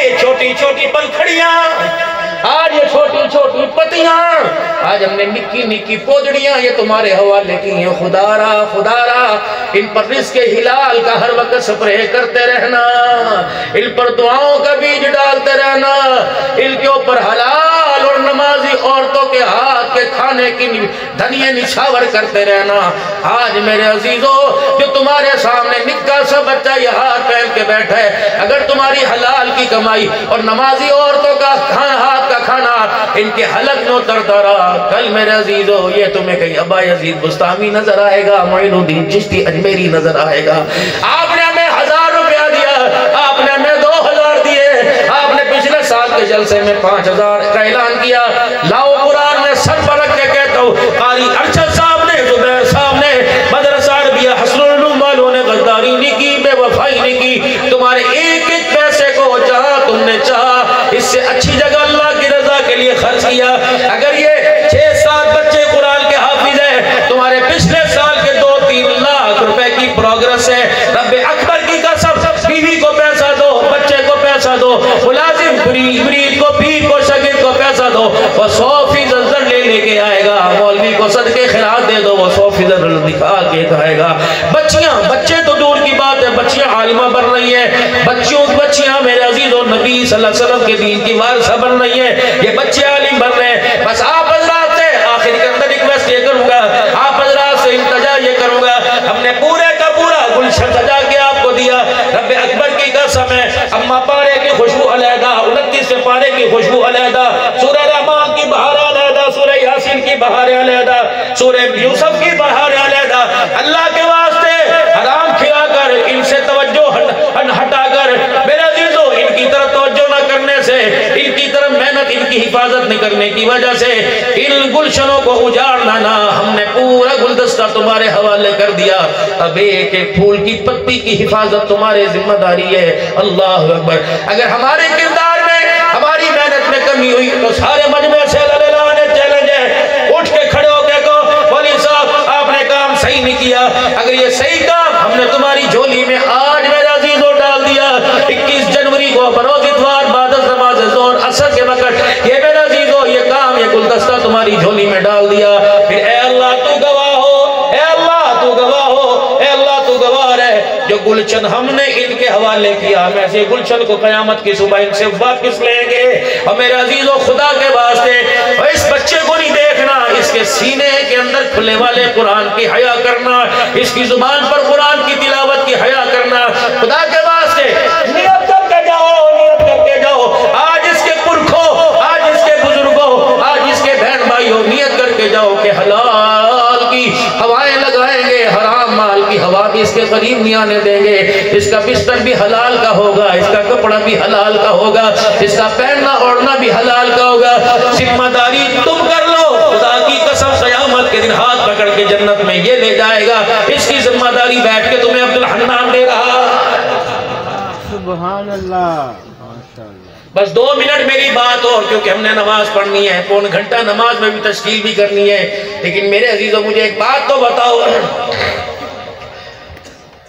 یہ چھوٹی چھوٹی پنکھڑیاں، آج یہ چھوٹی چھوٹی پتیاں، آج ہم نے نکی نکی پودڑیاں یہ تمہارے حوالے کی ہیں۔ خدا را ان پر رزق حلال کا ہر وقت سپرے کرتے رہنا، ان پر دعاؤں کا بیج ڈالتے رہنا، ان کے اوپر حلال اور نمازی عورتوں کے ہاتھ کے کھانے کی دھنیے نچھاور کرتے رہنا۔ آج میرے عزیزو جو تمہارے سامنے نکا سا بچہ یہ ہاتھ پھیل کے بیٹھا ہے، اگر تمہاری حلال کی کمائی اور نمازی عورتوں کا ہاتھ کا کھانا ان کے حلق میں اترتا رہا، کل میرے عزیزو یہ تمہیں کہیں ابا یزید بستامی نظر آئے گا، معین الدین چشتی اجمیری نظر آئے گا۔ آپ نے ہمیں 1000 روپیہ دیا، آپ نے ہمیں 2000 دیے، آپ نے پچھلے سال کے جلسے میں 5000 کا اعلان کیا۔ لاؤ قرآن میں سر پر رکھ کے کہتا ہوں، قاری ارشد صاحب نے، زبیر صاحب نے، مدرسہ عربیہ حسن العلوم والوں نے غداری نہیں کی، بے وفائی نہیں کی، تمہارے ایک ایک پیسے کو جہاں تم نے چاہا اس سے اچھی جگہ اللہ کی رضا کے لیے خرچ کیا۔ اگر یہ 6-7 بچے قرآن کے حافظ ہیں، تمہارے پچھلے سال کے 2-3 لاکھ روپے کی پروگرس ہے، رب اکبر کی قسم، بیوی کو پیسہ دو، بچے کو پیسہ دو، ملازم مرید کو، پیر کو، شاگرد کو پیسہ دو، وہ 100% زر لے کے آئے گا، مولوی کو صدقے خیرات دے دو، وہ 100% دکھا کے آئے گا۔ بچے تو دور کی بات ہے، بچیاں عالمہ بن رہی ہیں، بچیاں میرے عزیز و نبی صلی اللہ علیہ وسلم کے دین کی وارثہ بن رہی ہیں، یہ بچے عالم بن رہے ہیں۔ بس آپ حضرات سے آخر کے اندر ریکویسٹ یہ کروں گا، آپ حضرات سے التجا یہ کروں گا، ہم نے پورے کا پورا گلشن سجا کے آپ کو دیا، رب اکبر کی قسم ہے، اما پارے کی خوشبو علیحدہ، 29 پارے کی خوشبو علیحدہ، سورہ رحمان کی بہار علیحدہ، سورہ یاسین کی بہار علیحدہ، سورہ یوسف کی بہار علیحدہ۔ اللہ کے واسطے حرام کھلا کر، ان سے توجہ ہٹا کر، میرے عزیزو ان کی طرف توجہ نہ کرنے سے، ان کی طرف محنت، ان کی حفاظت نہ کرنے کی وجہ سے ان گلشنوں کو اجاڑنا نہ، ہم نے پورا گلدستہ تمہارے حوالے کر دیا، اب ایک ایک پھول کی پتی کی حفاظت تمہارے ذمہ داری ہے۔ اللہ اکبر۔ اگر ہمارے کردار میں، ہماری محنت میں کمی ہوئی تو سارے مجمع سے چیلنج ہے، اٹھ کے کھڑے ہو کے کہو مولوی صاحب آپ نے کام صحیح نہیں کیا، اگر یہ صحیح کام ہم نے تمہاری جھولی میں آج میرے عزیزوں ڈال دیا، 21 جنوری کو بروز اتوار بعد از نماز ظہر عصر کے وقت یہ میرے عزیزوں یہ کام، یہ گلدستہ تمہاری جھولی میں ڈال دیا، پھر اے اللہ تو گواہ ہو، اے اللہ تو گواہ ہو، اے اللہ تو گواہ ہے، جو گلشن ہم نے ان کے حوالے کیا، ہم ایسے گلشن کو قیامت کی صبح ان سے واپس لیں گے۔ اور میرے عزیزوں خدا کے واسطے اس بچے کو نہیں دیکھنا، اس کے سینے کے اندر کھلے والے قرآن کی حیا کرنا، اس کی زبان پر قرآن کی تلاوت کی حیا کرنا، خدا کے واسطے نیت کر کے جاؤ، نیت کر کے جاؤ، آج اس کے پرکھوں، آج اس کے بزرگوں، آج اس کے بہن بھائیوں، نیت کر کے جاؤ کہ حلال کی ہوائیں لگائیں گے، حرام مال کی ہوا بھی اس کے قریب نہیں آنے دیں گے، اس کا بستر بھی حلال کا ہوگا، اس کا کپڑا بھی حلال کا ہوگا، اس کا پہننا اوڑھنا بھی حلال کا ہوگا۔ ذمہ داری تم کر لو، خدا کی قسم قیامت کے دن ہاتھ پکڑ کے جنت میں یہ لے جائے گا، اس کی ذمہ داری بیٹھ کے تمہیں عبدالحنان دے رہا۔ سبحان اللہ، ماشاءاللہ۔ بس 2 منٹ میری بات اور، کیونکہ ہم نے نماز پڑھنی ہے، پون گھنٹہ نماز میں بھی تشکیل بھی کرنی ہے، لیکن میرے عزیزوں مجھے ایک بات تو بتاؤ،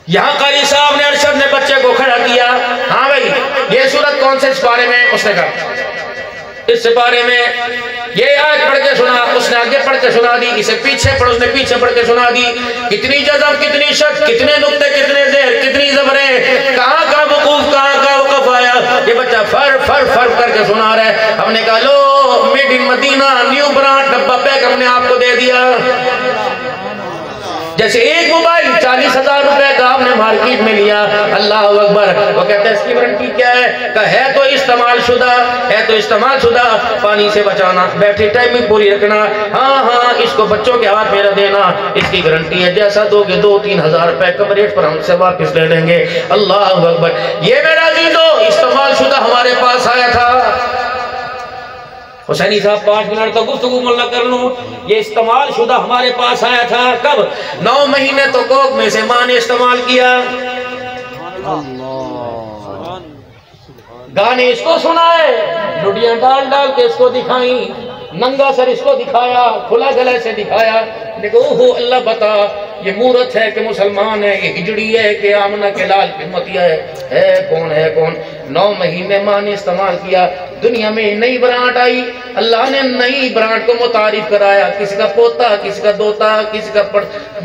یہاں قاری صاحب نے ارشد نے بچے کو کھڑا کیا، ہاں بھائی یہ سورت کون سے سپارے میں؟ اس نے کہا اس سپارے میں یہ آیت پڑھ کے سنا، اس نے آگے پڑھ کے سنا دی، اسے پیچھے پڑھ، اس نے پیچھے پڑھ کے سنا دی، کتنی جزم، کتنی شک، کتنے نقطے، کتنے زہر، کتنی زبریں، کہاں کا وقوف، کہاں کا وقف آیا، یہ بچہ فر کر کے سنا رہا ہے۔ ہم نے کہا لو made in Medina new brand ڈبہ پیک ہم نے آپ کو دے دیا، جیسے ایک موبائل 40,000 روپے کا آپ نے مارکیٹ میں لیا، اللہ اکبر، وہ کہتے ہیں اس کی وارنٹی کیا ہے؟ کہ ہے تو استعمال شدہ، ہے تو استعمال شدہ، پانی سے بچانا، بیٹری ٹائمنگ پوری رکھنا، ہاں اس کو بچوں کے ہاتھ میں نہ دینا، اس کی گارنٹی ہے، جیسا دو گے 2-3 ہزار روپے کم ریٹ پر ہم سے واپس لے لیں گے۔ اللہ اکبر۔ یہ میرا عزیزو استعمال شدہ ہمارے پاس آیا تھا، حسینی صاحب 5 منٹ تو گفتگو ملنا کر لوں، یہ استعمال شدہ ہمارے پاس آیا تھا کب؟ 9 مہینے تو کوک میں سے ماں نے استعمال کیا، گانے اس کو سنائے، لڈیاں ڈال کے اس کو دکھائیں، ننگا سر اس کو دکھایا، کھلا گلے سے دکھایا، دیکھو اوہو اللہ بتا یہ مورت ہے کہ مسلمان ہے، یہ ہجڑی ہے کہ آمنہ کے لال قیمتیہ ہے کون ہے کون؟ 9 مہینے ماں نے استعمال کیا، دنیا میں نئی برانٹ آئی، اللہ نے نئی برانٹ کو متعارف کرایا، کسی کا پوتا، کسی کا دوتا،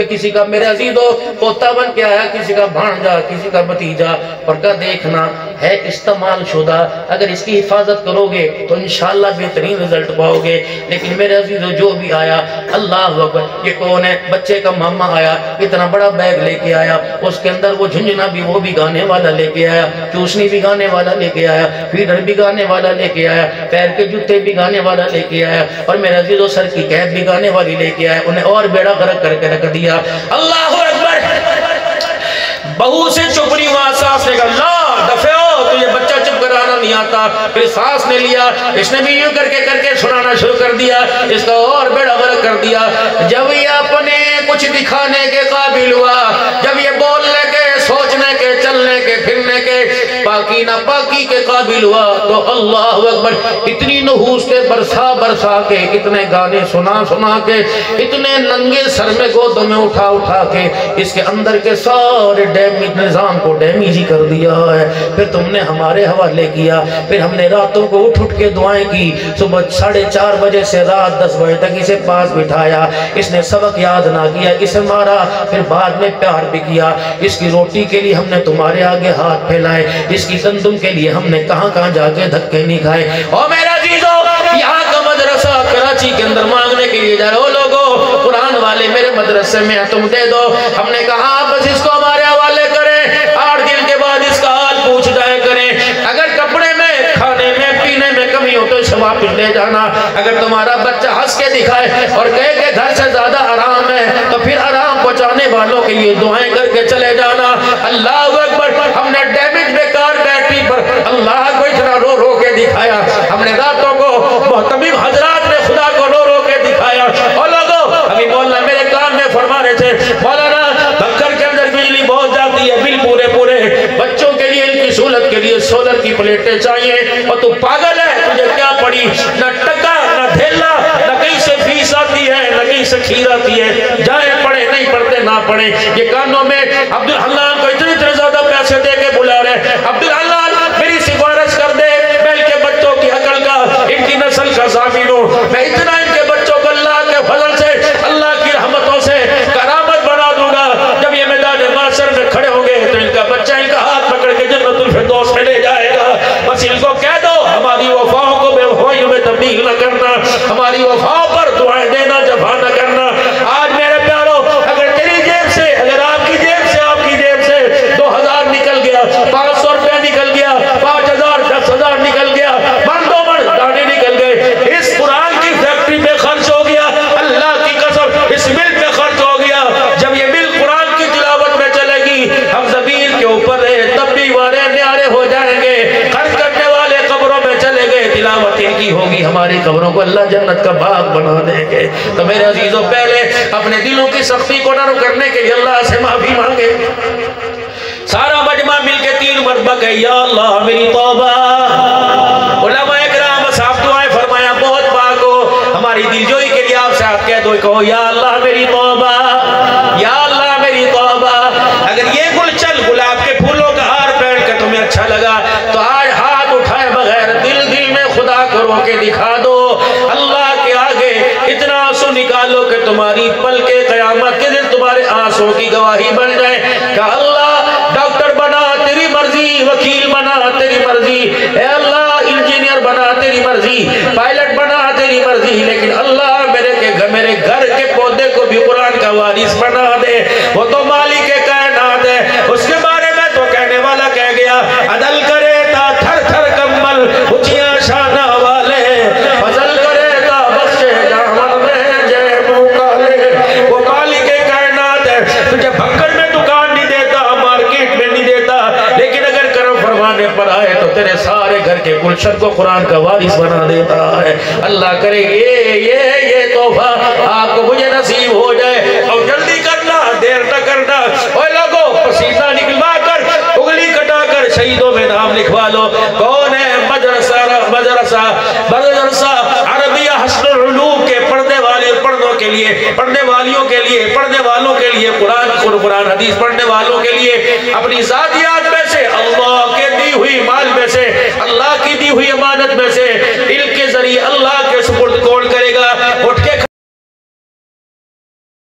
کسی کا میرے عزیزو پوتا بن کے آیا، کسی کا بھانجا، کسی کا بھتیجا، اور کا دیکھنا ہے استعمال شدہ، اگر اس کی حفاظت کرو گے تو انشاءاللہ بہترین رزلٹ پاؤ گے۔ لیکن میرے عزیزو جو بھی آیا، اللہ اکبر، یہ کون ہے؟ بچے کا ماما آیا، اتنا بڑا بیگ لے کے آیا، اس کے اندر وہ جھنجھنا بھی وہ بھی گانے والا لے کے آیا، چوسنی بھی گانے والا لے کے آیا، فیڈر بھی گانے والا لے کے آیا، پیر کے جوتے بھی گانے والا لے کے آیا، اور میرے عزیزو سر کی کیپ بھی گانے والی لے کے آیا، انہیں اور بیڑا غرق کر کے رکھ دیا۔ اللہ اکبر! بہو سے چپ نہیں ہوا، ساس نے کہا لا دفعو، تجھے بچہ چپ کرانا نہیں آتا۔ پھر ساس نے لیا، اس نے بھی یوں کر کے سنانا شروع کر دیا، اس کا اور بیڑا غرق کر دیا۔ جب یہ اپنے کچھ دکھانے کے قابل ہوا، جب یہ بولنے کے، سوچنے کے، چلنے کے، پھرنے کے، پاکی نہ پاکی کے قابل ہوا تو اللہ اکبر، اتنی نحوس کے برسا کے، اتنے گانے سنا کے، اتنے ننگے سر میں گودوں میں اٹھا کے اس کے اندر کے سارے نظام کو ڈیمیج ہی کر دیا ہے۔ پھر تم نے ہمارے حوالے کیا، پھر ہم نے راتوں کو اٹھ کے دعائیں کی، صبح 4:30 بجے سے رات 10 بجے تک اسے پاس بٹھایا، اس نے سبق یاد نہ کیا، اسے مارا، پھر بعد میں پیار بھی کیا۔ اس کی روٹی کے لیے ہم نے تمہارے آگے ہاتھ پھیلائے، اس کی گندم کے لیے ہم نے کہاں جا کے دھکے نہیں کھائے۔ اور میرا عزیزو، یہاں کا مدرسہ کراچی کے اندر مانگنے کے لیے جا رہے ہو لوگوں، قرآن والے میرے مدرسے میں تم دے دو۔ ہم نے کہا بس اس کو ہمارے حوالے کریں، 8 دن کے بعد اس کا حال پوچھ جائے کریں، اگر کپڑے میں، کھانے میں، پینے میں کمی ہو تو اسے واپس لے جانا۔ اگر تمہارا بچہ ہنس کے دکھائے اور کہے کہ گھر سے زیادہ آرام ہے تو پھر آرام پہنچانے والوں کے لیے دعائیں کر کے چلے جانا۔ اللہ اکبر! ہم نے ڈیمیج بیکار بیٹری پر اللہ کو اتنا رو کے دکھایا، ہم نے راتوں کو محتمم حضرات نے خدا کو رو کے دکھایا۔ اور لوگوں، ابھی مولانا میرے کان میں فرما رہے تھے، مولانا بکر کے اندر بجلی بہت جاتی ہے، بل پورے بچوں کے لیے، ان کی سہولت کے لیے سولر کی پلیٹیں چاہیے، اور تو پاگل ہے، تجھے کیا پڑی؟ نہ ٹکا، نہ دھیلا، نہ کہیں سے فیس آتی ہے، نہ کہیں سے کھیر آتی ہے، جائیں پڑھے، نہیں پڑھتے نہ پڑھیں۔ یہ کانوں میں عبدالحنان کو اتنے زیادہ پیسے دے کے بلا رہے، عبدالحنان میری سفارش کر دے، میں ان کے بچوں کی عقل کا، ان کی نسل کا ضامن ہوں، میں اتنا ان کے بچوں کو اللہ کے فضل سے، اللہ کی رحمتوں سے کرامت بنا دوں گا، جب یہ میدان معاشر میں کھڑے ہوں گے تو ان کا بچہ ان کا ہاتھ پکڑ کے جنت الفردوس میں لے جائے گا۔ بس ان کو کہہ دو ہماری وفاؤں کو بے وفائیوں میں تبدیل نہ کرنا، ہماری وفاؤں پر دعائیں دینا، جفا نہ کرنا۔ آج میرے پیارو، اگر تیری جیب سے، اگر آپ کی جیب سے 2000 نکل گیا، 500 روپے نکل گیا، 5000، 10,000 نکل گیا، من دو من دانے نکل گئے، اس قرآن کی فیکٹری پہ خرچ ہو گیا، اللہ کی قسم اس مل پہ خرچ ہو گیا۔ جب یہ مل قرآن کی تلاوت میں چلے گی، ہم زمین کے اوپر رہے تب بھی وارے نیارے ہو جائیں گے، خرچ کرنے والے قبروں میں چلے گئے، تلاوت ان کی ہوگی، ہماری قبروں کو اللہ جنت کا باغ بنا دیں گے۔ تو میرے عزیزوں، پہلے اپنے دلوں کی سختی کو نرم کرنے کے لیے اللہ سے معافی مانگے۔ سارا مجمع مل کے 3 مرتبہ کہ یا اللہ میری توبہ۔ علماء اکرام صاحب دعائیں فرمایا، بہت پاک ہو، ہماری دلجوئی کے لیے آپ سے آپ کہہ دو، کہو یا اللہ میری توبہ، یا اللہ میری توبہ۔ اگر یہ گلچل گلاب کے پھولوں کا ہار پہن کر تمہیں اچھا لگا تو آج ہاتھ اٹھائے بغیر دل میں خدا کو رو کے دکھا دو، اللہ کے آگے اتنا آنسو نکالو کہ تمہاری پل کے قیامت کے دن تمہارے آنسوں کی گواہی بن جائے کہ اللہ ڈاکٹر بنا تیری مرضی، وکیل بنا تیری مرضی، اے اللہ انجینئر بنا تیری مرضی، پائلٹ بنا تیری مرضی، لیکن اللہ میرے گھر کے پودے کو بھی قرآن کا وارث بنا دے، وہ تو مالک کائنات ہے، اس کے بارے میں تو کہنے والا کہہ گیا، عدل کرے تا تھر تھر کمل اچھیاں شانہ والے، فضل کرے تا بخشے جامن میں جے موکالے، وہ مالک کائنات ہے، تجھے بھکر میں دکان نہیں دیتا، مارکیٹ میں نہیں دیتا، لیکن اگر کرم فرمانے پر آئے تو تیرے سارے گھر کے گلشن کو قرآن کا وارث بنا دیتا ہے۔ اللہ کرے یہ تحفہ آپ کو مجھے نصیب ہو جائے، اور جلدی کرنا، دیر نہ کرنا۔ اوہ لوگو، پسینہ نکلوا کر، اگلی کٹا کر شہیدوں میں نام لکھوا لو۔ کون ہے؟ مدرسہ عربیہ حسن العلوم کے پڑھنے والے پڑھنوں کے لیے، پڑھنے والیوں کے لیے، پڑھنے والوں کے لیے، قرآن حدیث پڑھنے والوں کے لیے اپنی ذاتیات میں سے، اللہ کے دی ہوئی مال میں سے، اللہ کی دی ہوئی امانت میں سے، دل کے ذریعے اللہ